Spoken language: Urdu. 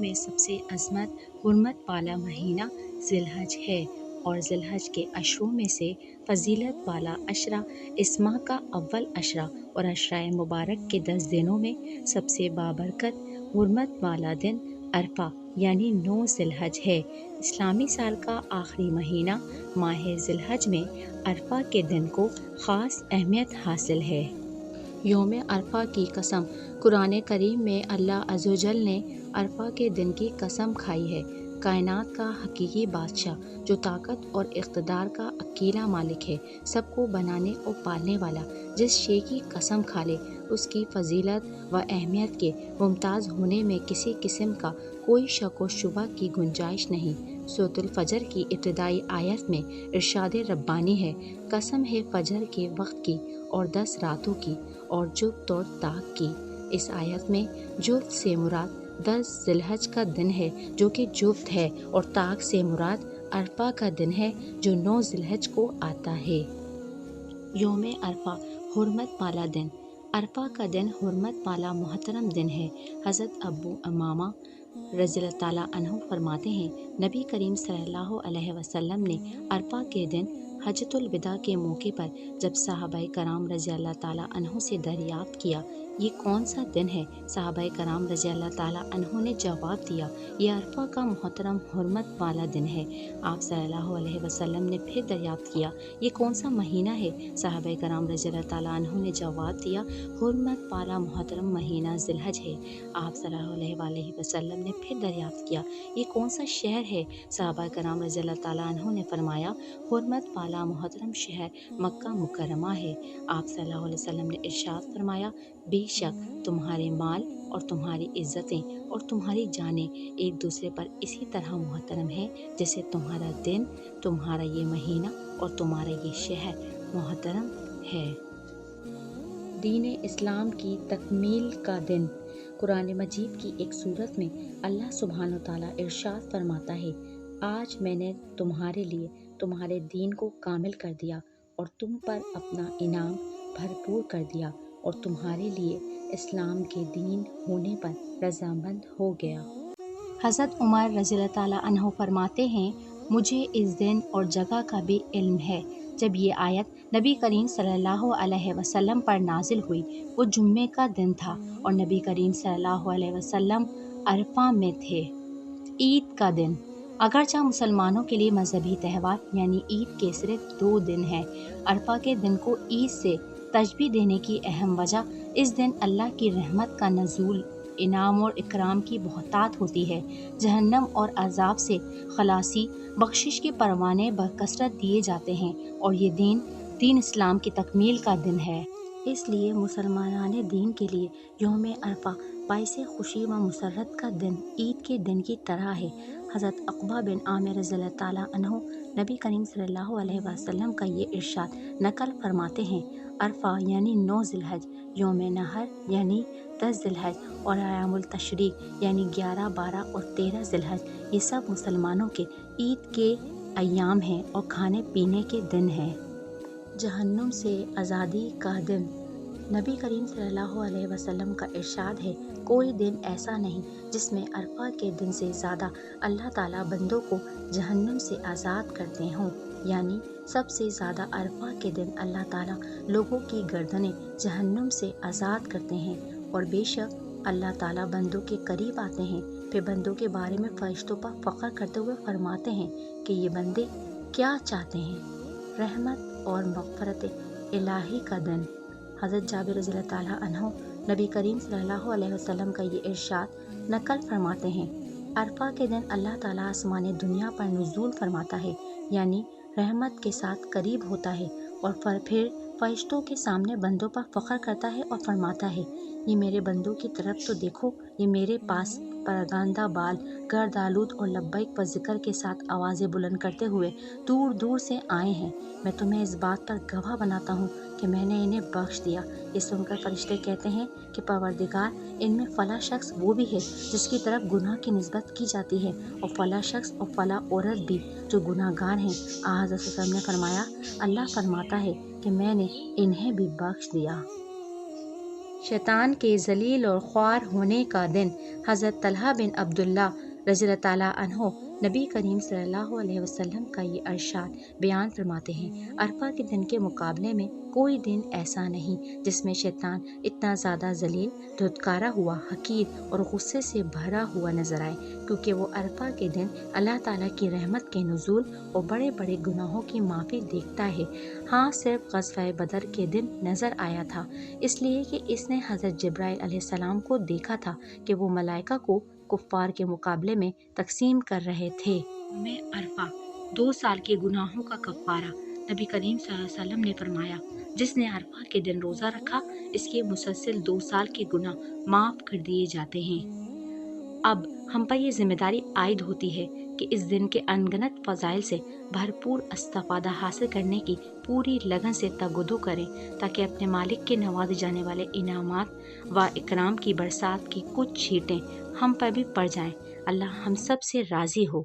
میں سب سے عظمت حرمت والا مہینہ ذی الحج ہے، اور ذی الحج کے عشروں میں سے فضیلت والا عشرہ اس ماہ کا اول عشرہ اور عشرہ مبارک کے 10 دنوں میں سب سے بابرکت حرمت والا دن عرفہ یعنی 9 ذی الحج ہے۔ اسلامی سال کا آخری مہینہ ماہ ذی الحج میں عرفہ کے دن کو خاص اہمیت حاصل ہے۔ یوم عرفہ کی قسم، قرآن کریم میں اللہ عز و جل نے عرفہ کے دن کی قسم کھائی ہے۔ کائنات کا حقیقی بادشاہ جو طاقت اور اقتدار کا اکیلا مالک ہے، سب کو بنانے اور پالنے والا، جس شے کی قسم کھا لے اس کی فضیلت و اہمیت کے ممتاز ہونے میں کسی قسم کا کوئی شک و شبہ کی گنجائش نہیں۔ سورۃ الفجر کی ابتدائی آیت میں ارشاد ربانی ہے، قسم ہے فجر کے وقت کی اور 10 راتوں کی اور جفت اور طاق کی۔ اس آیت میں جفت سے مراد 10 ذی الحج کا دن ہے جو کہ جفت ہے، اور طاق سے مراد عرفہ کا دن ہے جو 9 ذی الحج کو آتا ہے۔ یوم عرفہ حرمت والا دن، عرفہ کا دن حرمت والا محترم دن ہے۔ حضرت ابو امامہ رضی اللہ تعالیٰ عنہ فرماتے ہیں، نبی کریم صلی اللہ علیہ وسلم نے عرفہ کے دن حجۃ الوداع کے موقع پر جب صحابہ کرام رضی اللہ تعالیٰ عنہ سے دریافت کیا یہ کون سا دن ہے، صحابہ کرام رضی اللہ تعالیٰ عنہ نے جواب دیا یہ عرفہ کا محترم حرمت والا دن ہے۔ آپ صلی اللہ علیہ وسلم نے پھر دریافت کیا یہ کون سا مہینہ ہے، صحابہ کرام رضی اللہ تعالیٰ عنہ نے جواب دیا حرمت والا محترم مہینہ ذی الحج ہے۔ آپ صلی اللہ علیہ وسلم نے پھر دریافت کیا یہ کون سا شہر ہے، صحابہ کرام رضی اللہ تعالیٰ عنہ نے فرمایا حرمت والا محترم شہر مکہ مکرمہ ہے۔ آپ صلی اللہ علیہ وسلم نے ارشاد فرمایا بے شک تمہارے مال اور تمہاری عزتیں اور تمہاری جانیں ایک دوسرے پر اسی طرح محترم ہیں جیسے تمہارا دن، تمہارا یہ مہینہ اور تمہارا یہ شہر محترم ہے۔ دین اسلام کی تکمیل کا دن، قرآن مجید کی ایک سورت میں اللہ سبحانہ وتعالیٰ ارشاد فرماتا ہے، آج میں نے تمہارے لیے تمہارے دین کو کامل کر دیا اور تم پر اپنا انعام بھرپور کر دیا اور تمہارے لیے اسلام کے دین ہونے پر رضامند ہو گیا۔ حضرت عمر رضی اللہ تعالیٰ عنہ فرماتے ہیں، مجھے اس دن اور جگہ کا بھی علم ہے جب یہ آیت نبی کریم صلی اللہ علیہ وسلم پر نازل ہوئی۔ وہ جمعے کا دن تھا اور نبی کریم صلی اللہ علیہ وسلم عرفہ میں تھے۔ عید کا دن، اگرچہ مسلمانوں کے لیے مذہبی تہوار یعنی عید کے صرف 2 دن ہیں، عرفہ کے دن کو عید سے تشبیہ دینے کی اہم وجہ اس دن اللہ کی رحمت کا نزول، انعام اور اکرام کی بہتات ہوتی ہے، جہنم اور عذاب سے خلاصی، بخشش کے پروانے بکثرت دیے جاتے ہیں، اور یہ دین اسلام کی تکمیل کا دن ہے۔ اس لیے مسلمانان دین کے لیے یوم عرفہ باعث خوشی و مسرت کا دن عید کے دن کی طرح ہے۔ حضرت عقبہ بن عامر رضی اللہ تعالیٰ عنہ نبی کریم صلی اللہ علیہ وسلم کا یہ ارشاد نقل فرماتے ہیں، عرفہ یعنی 9 ذی الحج، یوم نحر یعنی 10 ذی الحج اور ایام التشریق یعنی 11، 12 اور 13 ذی الحج، یہ سب مسلمانوں کے عید کے ایام ہیں اور کھانے پینے کے دن ہیں۔ جہنم سے آزادی کا دن، نبی کریم صلی اللہ علیہ وسلم کا ارشاد ہے، کوئی دن ایسا نہیں جس میں عرفہ کے دن سے زیادہ اللہ تعالیٰ بندوں کو جہنم سے آزاد کرتے ہوں، یعنی سب سے زیادہ عرفہ کے دن اللہ تعالیٰ لوگوں کی گردنیں جہنم سے آزاد کرتے ہیں، اور بے شک اللہ تعالیٰ بندوں کے قریب آتے ہیں، پھر بندوں کے بارے میں فرشتوں پر فخر کرتے ہوئے فرماتے ہیں کہ یہ بندے کیا چاہتے ہیں۔ رحمت اور مغفرت الہی کا دن، حضرت جابر رضی اللہ تعالیٰ عنہ نبی کریم صلی اللہ علیہ وسلم کا یہ ارشاد نقل فرماتے ہیں، عرفہ کے دن اللہ تعالیٰ آسمان دنیا پر نزول فرماتا ہے، یعنی رحمت کے ساتھ قریب ہوتا ہے، اور پھر فرشتوں کے سامنے بندوں پر فخر کرتا ہے اور فرماتا ہے، یہ میرے بندوں کی طرف تو دیکھو، یہ میرے پاس پراگندہ بال، گرد آلود اور لبیک و ذکر کے ساتھ آوازیں بلند کرتے ہوئے دور دور سے آئے ہیں، میں تمہیں اس بات پر گواہ بناتا ہوں کہ میں نے انہیں بخش دیا۔ یہ سن کر فرشتے کہتے ہیں کہ پروردگار، ان میں فلاں شخص وہ بھی ہے جس کی طرف گناہ کی نسبت کی جاتی ہے، اور فلاں شخص اور فلاں عورت بھی جو گناہ گار ہیں۔ حضرت صلی اللہ علیہ وسلم نے فرمایا، اللہ فرماتا ہے کہ میں نے انہیں بھی بخش دیا۔ شیطان کے ذلیل اور خوار ہونے کا دن۔ حضرت طلحہ بن عبداللہ رضی اللہ تعالیٰ عنہ نبی کریم صلی اللہ علیہ وسلم کا یہ ارشاد بیان فرماتے ہیں، عرفہ کے دن کے مقابلے میں کوئی دن ایسا نہیں جس میں شیطان اتنا زیادہ ذلیل، دھتکارا ہوا، حقیر اور غصے سے بھرا ہوا نظر آئے، کیونکہ وہ عرفہ کے دن اللہ تعالیٰ کی رحمت کے نزول اور بڑے بڑے گناہوں کی معافی دیکھتا ہے۔ ہاں، صرف غزوہ بدر کے دن نظر آیا تھا، اس لیے کہ اس نے حضرت جبرائیل علیہ السلام کو دیکھا تھا کہ وہ ملائکہ کو کفار کے مقابلے میں تقسیم کر رہے تھے۔ یوم عرفہ 2 سال کے گناہوں کا کفارہ۔ نبی کریم صلی اللہ علیہ وسلم نے فرمایا، جس نے عرفہ کے دن روزہ رکھا، اس کے مسلسل 2 سال کے گناہ معاف کر دیے جاتے ہیں۔ اب ہم پر یہ ذمہ داری عائد ہوتی ہے کہ اس دن کے انگنت فضائل سے بھرپور استفادہ حاصل کرنے کی پوری لگن سے تگدو کریں، تاکہ اپنے مالک کے نوازے جانے والے انعامات و اکرام کی برسات کی کچھ چھینٹیں ہم پر بھی پڑ جائیں۔ اللہ ہم سب سے راضی ہو۔